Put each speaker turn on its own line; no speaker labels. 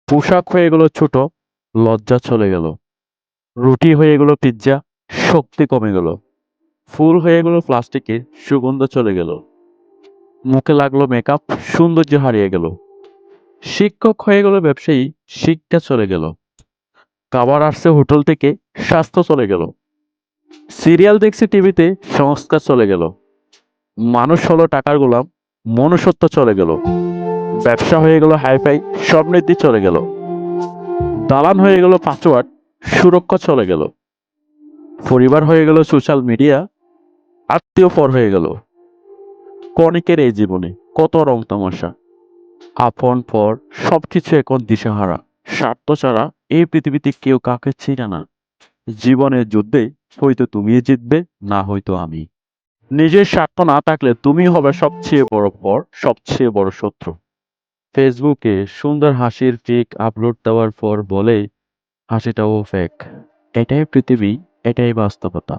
পোশাক হয়ে গেল ছোট, লজ্জা চলে গেল। রুটি হয়ে গেল পিৎজা, শক্তি কমে গেল। ফুল হয়ে গেল প্লাস্টিকের, সুগন্ধ চলে গেল। মুখে লাগলো মেকআপ, সৌন্দর্য হারিয়ে গেল। শিক্ষক হয়ে গেল ব্যবসায়ী, শিক্ষা চলে গেল। খাবার আসছে হোটেল থেকে, স্বাস্থ্য চলে গেল। সিরিয়াল দেখছি টিভিতে, সংস্কার চলে গেল। মানুষ হলো টাকার গোলাম, মনুষ্যত্ব চলে গেল। ব্যবসা হয়ে গেল হাইফাই, সমৃদ্ধি চলে গেল। দালান হয়ে গেল পাসওয়ার্ড, সুরক্ষা চলে গেল। পরিবার হয়ে গেল সোশ্যাল মিডিয়া, আত্মীয় পর হয়ে গেল। ক্ষণিকের এই জীবনে কত রং তামাশা, আপন পর সবকিছু এখন দিশেহারা। স্বার্থ ছাড়া এই পৃথিবীতে কেউ কাকে চিনে না। জীবনের যুদ্ধে হয়তো তুমি জিতবে, না হয়তো আমি। নিজের স্বার্থ না থাকলে তুমি হবে সবচেয়ে বড় পর, সবচেয়ে বড় শত্রু। ফেসবুকে সুন্দর হাসির পিক আপলোড দেওয়ার পর বলে হাসিটাও ফেক। এটাই পৃথিবী, এটাই বাস্তবতা।